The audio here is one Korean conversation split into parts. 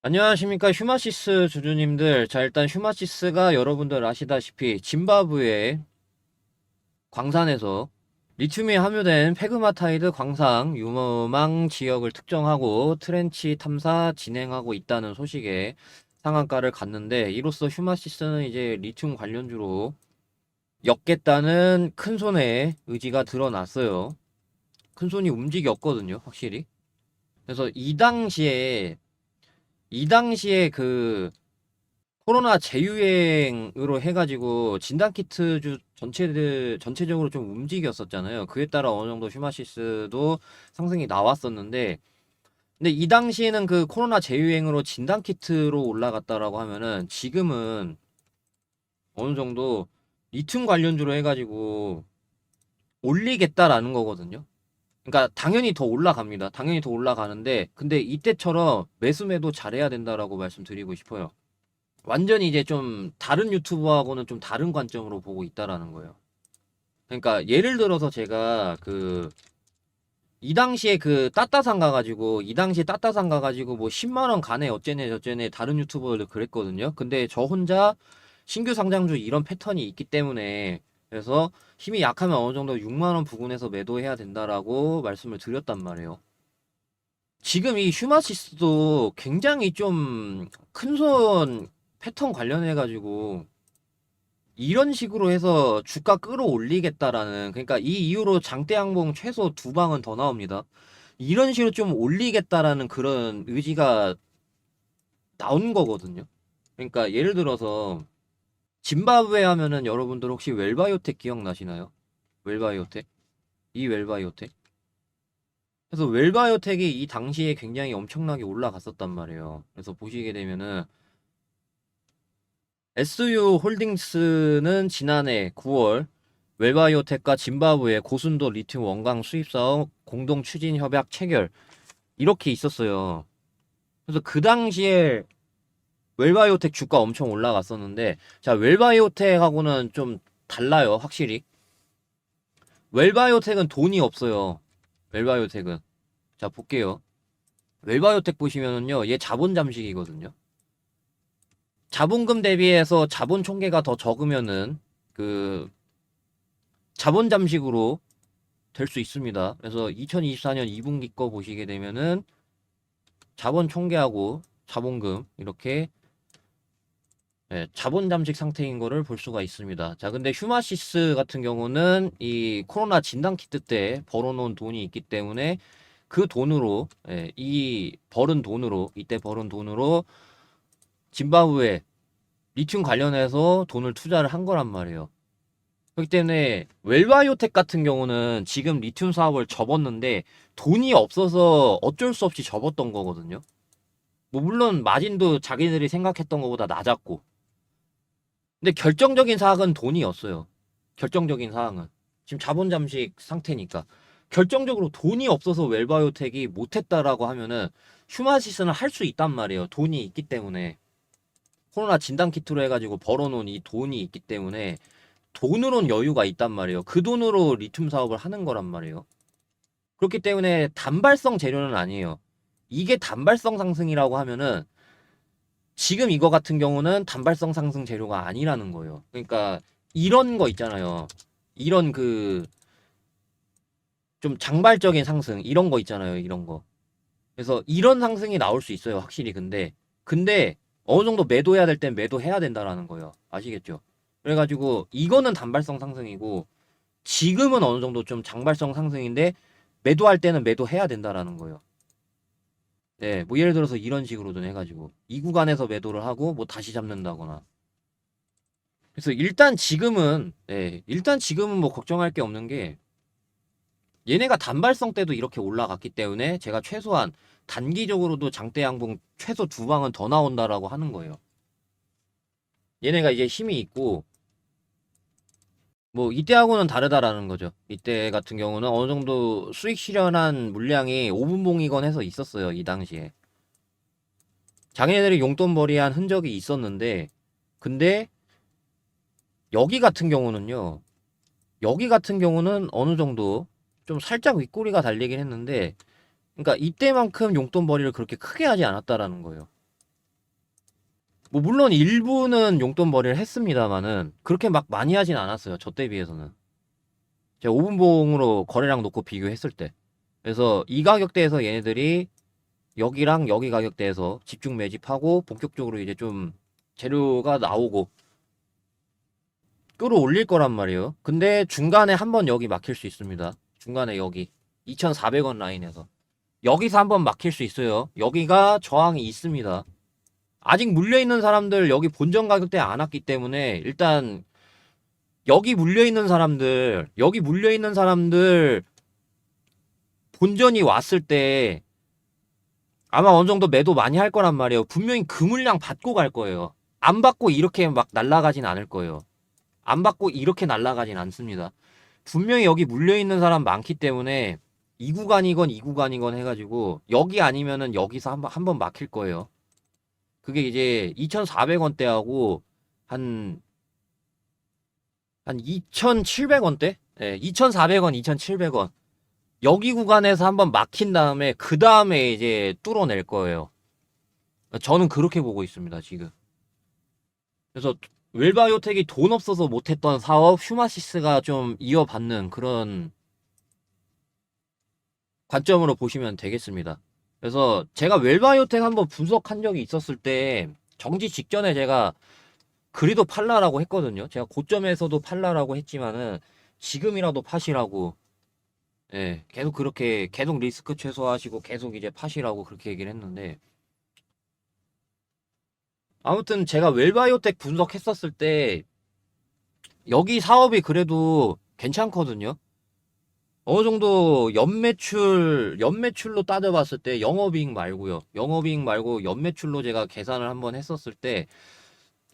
안녕하십니까 휴마시스 주주님들. 자, 일단 휴마시스가 여러분들 아시다시피 짐바브웨 광산에서 리튬이 함유된 페그마타이드 광산 유망 지역을 특정하고 트렌치 탐사 진행하고 있다는 소식에 상한가를 갔는데, 이로써 휴마시스는 이제 리튬 관련주로 엮겠다는 큰손의 의지가 드러났어요. 큰손이 움직였거든요, 확실히. 그래서 이 당시에 그 코로나 재유행으로 해가지고 진단키트주 전체적으로 좀 움직였었잖아요. 그에 따라 어느 정도 휴마시스도 상승이 나왔었는데, 근데 이 당시에는 그 코로나 재유행으로 진단키트로 올라갔다라고 하면은, 지금은 어느 정도 리튬 관련주로 해가지고 올리겠다라는 거거든요. 그러니까 당연히 더 올라갑니다. 당연히 더 올라가는데, 근데 이때처럼 매수매도 잘해야 된다라고 말씀드리고 싶어요. 완전히 이제 좀 다른 유튜버하고는 좀 다른 관점으로 보고 있다라는 거예요. 그러니까 예를 들어서 제가 이 당시에 따따상 가가지고 뭐 10만 원 가네 어째네 저째네 다른 유튜버들 그랬거든요. 근데 저 혼자 신규 상장주 이런 패턴이 있기 때문에, 그래서 힘이 약하면 어느 정도 6만 원 부근에서 매도해야 된다라고 말씀을 드렸단 말이에요. 지금 이 휴마시스도 굉장히 좀 큰손 패턴 관련해가지고 이런 식으로 해서 주가 끌어올리겠다라는, 그러니까 이 이후로 장대 양봉 최소 두 방은 더 나옵니다. 이런 식으로 좀 올리겠다라는 그런 의지가 나온 거거든요. 그러니까 예를 들어서 짐바브웨 하면은 여러분들 혹시 웰바이오텍 기억나시나요? 웰바이오텍? 이 웰바이오텍? 그래서 웰바이오텍이 이 당시에 굉장히 엄청나게 올라갔었단 말이에요. 그래서 보시게 되면은 SU 홀딩스는 지난해 9월 웰바이오텍과 짐바브웨 고순도 리튬 원광 수입 사업 공동 추진 협약 체결 이렇게 있었어요. 그래서 그 당시에 웰바이오텍 주가 엄청 올라갔었는데, 자, 웰바이오텍하고는 좀 달라요, 확실히. 웰바이오텍은 돈이 없어요. 웰바이오텍은. 자, 볼게요. 웰바이오텍 보시면은요, 얘 자본 잠식이거든요. 자본금 대비해서 자본 총계가 더 적으면은 그 자본 잠식으로 될 수 있습니다. 그래서 2024년 2분기 거 보시게 되면은 자본 총계하고 자본금 이렇게, 예, 자본 잠식 상태인 거를 볼 수가 있습니다. 자, 근데 휴마시스 같은 경우는 이 코로나 진단 키트 때 벌어놓은 돈이 있기 때문에 그 돈으로, 예, 이때 벌은 돈으로 짐바브웨 리튬 관련해서 돈을 투자를 한 거란 말이에요. 그렇기 때문에 웰바이오텍 같은 경우는 지금 리튬 사업을 접었는데 돈이 없어서 어쩔 수 없이 접었던 거거든요. 뭐 물론 마진도 자기들이 생각했던 것보다 낮았고, 근데 결정적인 사항은 돈이었어요. 결정적인 사항은 지금 자본 잠식 상태니까 결정적으로 돈이 없어서 웰바이오텍이 못했다라고 하면은 휴마시스는 할 수 있단 말이에요. 돈이 있기 때문에, 코로나 진단 키트로 해가지고 벌어놓은 이 돈이 있기 때문에 돈으론 여유가 있단 말이에요. 그 돈으로 리튬 사업을 하는 거란 말이에요. 그렇기 때문에 단발성 재료는 아니에요. 이게 단발성 상승이라고 하면은 지금 이거 같은 경우는 단발성 상승 재료가 아니라는 거예요. 그러니까 이런 거 있잖아요. 이런 그 좀 장발적인 상승 이런 거 있잖아요. 이런 거. 그래서 이런 상승이 나올 수 있어요. 확실히. 근데 어느 정도 매도해야 될 땐 매도해야 된다라는 거예요. 아시겠죠? 그래가지고 이거는 단발성 상승이고, 지금은 어느 정도 좀 장발성 상승인데 매도할 때는 매도해야 된다라는 거예요. 네, 뭐 예를 들어서 이런 식으로든 해가지고 이 구간에서 매도를 하고 뭐 다시 잡는다거나. 그래서 일단 지금은 뭐 걱정할 게 없는 게, 얘네가 단발성 때도 이렇게 올라갔기 때문에 제가 최소한 단기적으로도 장대 양봉 최소 두 방은 더 나온다라고 하는 거예요. 얘네가 이제 힘이 있고, 뭐 이때하고는 다르다라는 거죠. 이때 같은 경우는 어느 정도 수익 실현한 물량이 5분봉이건 해서 있었어요. 이 당시에. 자기네들이 용돈벌이한 흔적이 있었는데, 근데 여기 같은 경우는요. 여기 같은 경우는 어느 정도 좀 살짝 윗꼬리가 달리긴 했는데, 그러니까 이때만큼 용돈벌이를 그렇게 크게 하지 않았다라는 거예요. 뭐 물론 일부는 용돈벌이를 했습니다만은 그렇게 막 많이 하진 않았어요. 저 때 비해서는. 제가 5분봉으로 거래량 놓고 비교했을 때. 그래서 이 가격대에서 얘네들이 여기랑 여기 가격대에서 집중 매집하고 본격적으로 이제 좀 재료가 나오고 끌어올릴 거란 말이에요. 근데 중간에 한번 여기 막힐 수 있습니다. 중간에 여기 2,400원 라인에서 여기서 한번 막힐 수 있어요. 여기가 저항이 있습니다. 아직 물려있는 사람들 여기 본전 가격대에 안 왔기 때문에 일단 여기 물려있는 사람들 본전이 왔을 때 아마 어느 정도 매도 많이 할 거란 말이에요. 분명히 그 물량 받고 갈 거예요. 안 받고 이렇게 막 날아가진 않을 거예요. 안 받고 이렇게 날아가진 않습니다. 분명히 여기 물려있는 사람 많기 때문에 이 구간이건 이 구간이건 해가지고 여기 아니면은 여기서 한번 막힐 거예요. 그게 이제 2,400원대하고 한 2,700원대? 네, 2,400원, 2,700원. 여기 구간에서 한번 막힌 다음에 그 다음에 이제 뚫어낼 거예요. 저는 그렇게 보고 있습니다, 지금. 그래서 웰바이오텍이 돈 없어서 못했던 사업 휴마시스가 좀 이어받는 그런 관점으로 보시면 되겠습니다. 그래서 제가 웰바이오텍 한번 분석한 적이 있었을 때 정지 직전에 제가 그리도 팔라라고 했거든요. 제가 고점에서도 팔라라고 했지만은 지금이라도 파시라고, 예, 계속 그렇게 계속 리스크 최소화하시고 계속 이제 파시라고 그렇게 얘기를 했는데, 아무튼 제가 웰바이오텍 분석했었을 때 여기 사업이 그래도 괜찮거든요. 어느 정도 연매출로 따져봤을 때 영업이익 말고요. 영업이익 말고 연매출로 제가 계산을 한번 했었을 때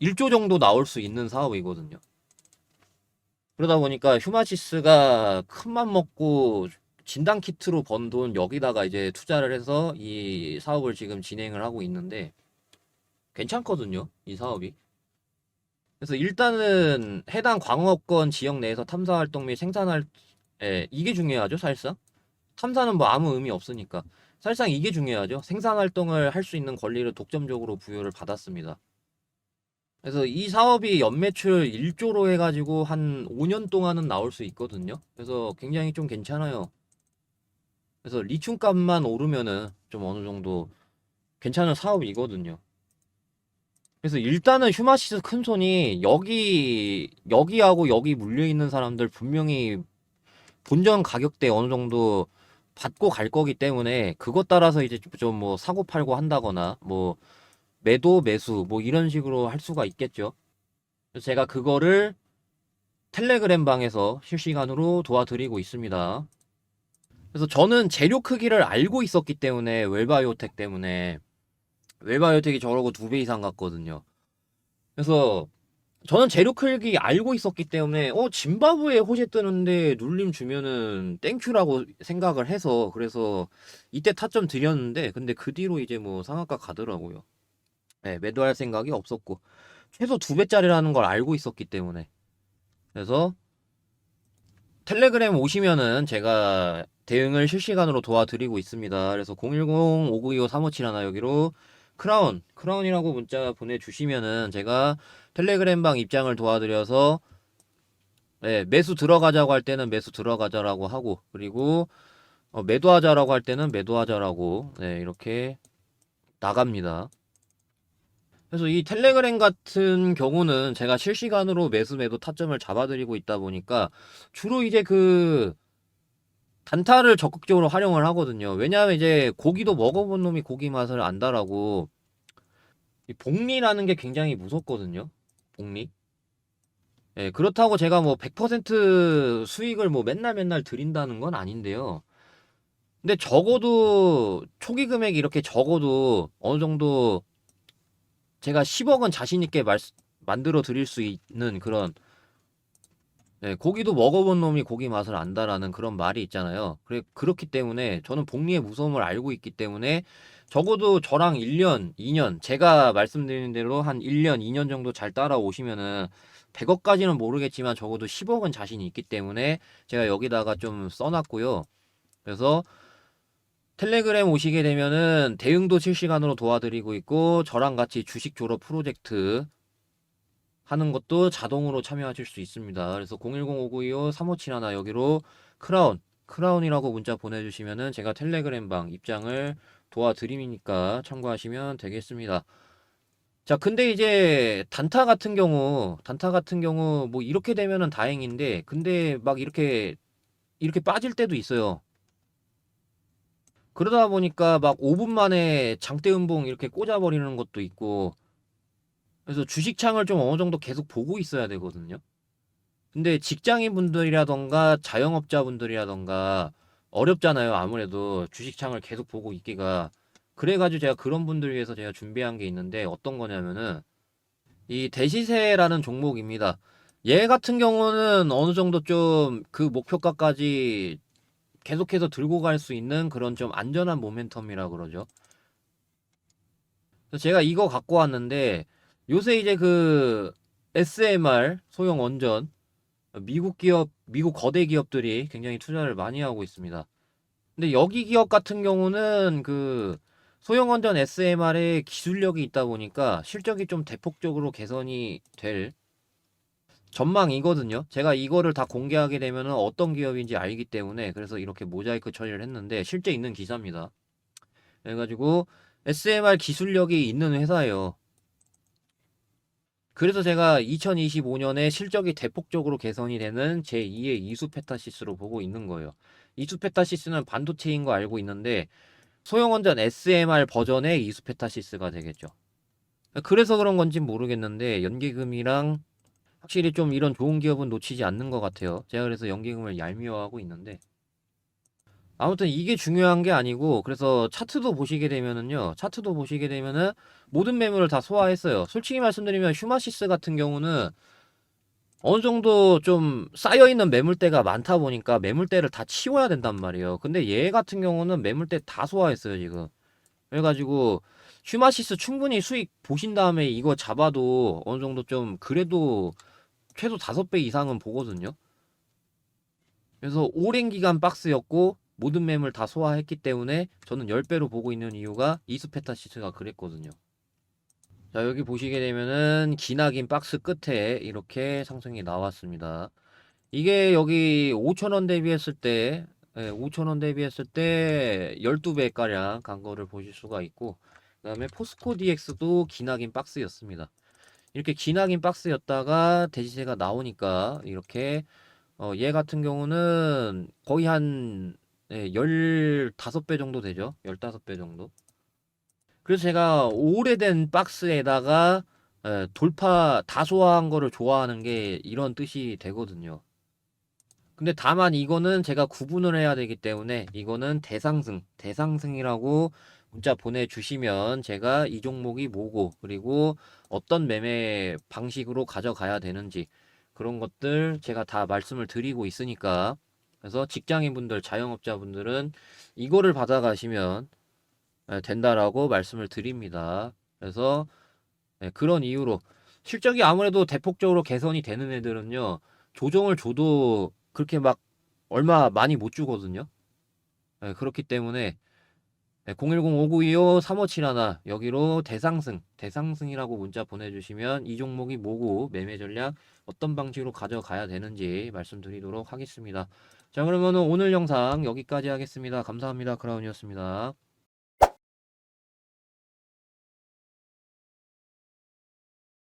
1조 정도 나올 수 있는 사업이거든요. 그러다 보니까 휴마시스가 큰맘 먹고 진단키트로 번 돈 여기다가 이제 투자를 해서 이 사업을 지금 진행을 하고 있는데 괜찮거든요, 이 사업이. 그래서 일단은 해당 광업권 지역 내에서 탐사 활동 및 생산할, 예, 이게 중요하죠, 사실상. 탐사는 뭐 아무 의미 없으니까. 사실상 이게 중요하죠. 생산 활동을 할 수 있는 권리를 독점적으로 부여를 받았습니다. 그래서 이 사업이 연매출 1조로 해가지고 한 5년 동안은 나올 수 있거든요. 그래서 굉장히 좀 괜찮아요. 그래서 리튬 값만 오르면은 좀 어느 정도 괜찮은 사업이거든요. 그래서 일단은 휴마시스 큰손이 여기하고 여기 물려있는 사람들 분명히 본전 가격대 어느 정도 받고 갈 거기 때문에 그것 따라서 이제 좀 뭐 사고 팔고 한다거나 뭐 매도 매수 뭐 이런 식으로 할 수가 있겠죠. 그래서 제가 그거를 텔레그램 방에서 실시간으로 도와드리고 있습니다. 그래서 저는 재료 크기를 알고 있었기 때문에 웰바이오텍 때문에 웰바이오텍이 저러고 2배 이상 갔거든요. 그래서 저는 재료 크기 알고 있었기 때문에 짐바브웨 호재 뜨는데 눌림 주면은 땡큐라고 생각을 해서 그래서 이때 타점 드렸는데 근데 그 뒤로 이제 뭐 상한가 가더라고요. 네, 매도할 생각이 없었고 최소 2배짜리라는 걸 알고 있었기 때문에 그래서 텔레그램 오시면은 제가 대응을 실시간으로 도와드리고 있습니다. 그래서 010-5925-3571 여기로 크라운이라고 문자 보내주시면은 제가 텔레그램 방 입장을 도와드려서 네, 매수 들어가자고 할 때는 매수 들어가자라고 하고 그리고 매도하자라고 할 때는 매도하자라고 네, 이렇게 나갑니다. 그래서 이 텔레그램 같은 경우는 제가 실시간으로 매수 매도 타점을 잡아드리고 있다 보니까 주로 이제 그 단타를 적극적으로 활용을 하거든요. 왜냐하면 이제 고기도 먹어본 놈이 고기 맛을 안다라고 이 복리라는 게 굉장히 무섭거든요. 복리. 예, 그렇다고 제가 뭐 100% 수익을 뭐 맨날 드린다는 건 아닌데요. 근데 적어도 초기 금액이 이렇게 적어도 어느 정도 제가 10억은 자신 있게 만들어 드릴 수 있는 그런 네, 고기도 먹어본 놈이 고기 맛을 안다라는 그런 말이 있잖아요. 그렇기 때문에 저는 복리의 무서움을 알고 있기 때문에 적어도 저랑 1년, 2년, 제가 말씀드린 대로 한 1년, 2년 정도 잘 따라오시면은 100억까지는 모르겠지만 적어도 10억은 자신이 있기 때문에 제가 여기다가 좀 써놨고요. 그래서 텔레그램 오시게 되면은 대응도 실시간으로 도와드리고 있고 저랑 같이 주식 졸업 프로젝트 하는 것도 자동으로 참여하실 수 있습니다. 그래서 010-5925-3571 여기로 크라운이라고 문자 보내주시면은 제가 텔레그램 방 입장을 도와드리니까 참고하시면 되겠습니다. 자, 근데 이제 단타 같은 경우 뭐 이렇게 되면은 다행인데, 근데 막 이렇게 빠질 때도 있어요. 그러다 보니까 막 5분 만에 장대 음봉 이렇게 꽂아버리는 것도 있고, 그래서 주식창을 좀 어느 정도 계속 보고 있어야 되거든요. 근데 직장인 분들이라던가 자영업자분들이라던가 어렵잖아요. 아무래도 주식창을 계속 보고 있기가. 그래가지고 제가 그런 분들 위해서 제가 준비한 게 있는데 어떤 거냐면은 이 대시세라는 종목입니다. 얘 같은 경우는 어느 정도 좀 그 목표가까지 계속해서 들고 갈 수 있는 그런 좀 안전한 모멘텀이라 그러죠. 그래서 제가 이거 갖고 왔는데 요새 이제 그 SMR 소형 원전 미국 거대 기업들이 굉장히 투자를 많이 하고 있습니다. 근데 여기 기업 같은 경우는 그 소형 원전 SMR에 기술력이 있다 보니까 실적이 좀 대폭적으로 개선이 될 전망이거든요. 제가 이거를 다 공개하게 되면은 어떤 기업인지 알기 때문에 그래서 이렇게 모자이크 처리를 했는데 실제 있는 기사입니다. 그래가지고 SMR 기술력이 있는 회사예요. 그래서 제가 2025년에 실적이 대폭적으로 개선이 되는 제2의 이수페타시스로 보고 있는 거예요. 이수페타시스는 반도체인 거 알고 있는데 소형원전 SMR 버전의 이수페타시스가 되겠죠. 그래서 그런 건지 모르겠는데 연계금이랑 확실히 좀 이런 좋은 기업은 놓치지 않는 것 같아요. 제가 그래서 연계금을 얄미워하고 있는데 아무튼 이게 중요한 게 아니고 그래서 차트도 보시게 되면은 모든 매물을 다 소화했어요. 솔직히 말씀드리면 휴마시스 같은 경우는 어느 정도 좀 쌓여있는 매물대가 많다 보니까 매물대를 다 치워야 된단 말이에요. 근데 얘 같은 경우는 매물대 다 소화했어요, 지금. 그래가지고 휴마시스 충분히 수익 보신 다음에 이거 잡아도 어느 정도 좀 그래도 최소 5배 이상은 보거든요. 그래서 오랜 기간 박스였고 모든 매물 다 소화했기 때문에 저는 10배로 보고 있는 이유가 이수페타시스가 그랬거든요. 자, 여기 보시게 되면은 기나긴 박스 끝에 이렇게 상승이 나왔습니다. 이게 여기 5,000원 대비했을 때 5,000원 대비했을 때 12배 가량 간 거를 보실 수가 있고 그다음에 포스코 DX도 기나긴 박스였습니다. 이렇게 기나긴 박스였다가 대지세가 나오니까 이렇게 얘 같은 경우는 거의 한 15배 정도 되죠. 15배 정도. 그래서 제가 오래된 박스에다가 돌파 다소화한 거를 좋아하는 게 이런 뜻이 되거든요. 근데 다만 이거는 제가 구분을 해야 되기 때문에 이거는 대상승이라고 문자 보내주시면 제가 이 종목이 뭐고 그리고 어떤 매매 방식으로 가져가야 되는지 그런 것들 제가 다 말씀을 드리고 있으니까 그래서 직장인분들, 자영업자분들은 이거를 받아가시면 된다라고 말씀을 드립니다. 그래서 그런 이유로 실적이 아무래도 대폭적으로 개선이 되는 애들은요 조정을 줘도 그렇게 막 얼마 많이 못 주거든요. 그렇기 때문에 010-5925-3571 여기로 대상승이라고 문자 보내주시면 이 종목이 뭐고 매매 전략 어떤 방식으로 가져가야 되는지 말씀드리도록 하겠습니다. 자, 그러면 오늘 영상 여기까지 하겠습니다. 감사합니다. 크라운이었습니다.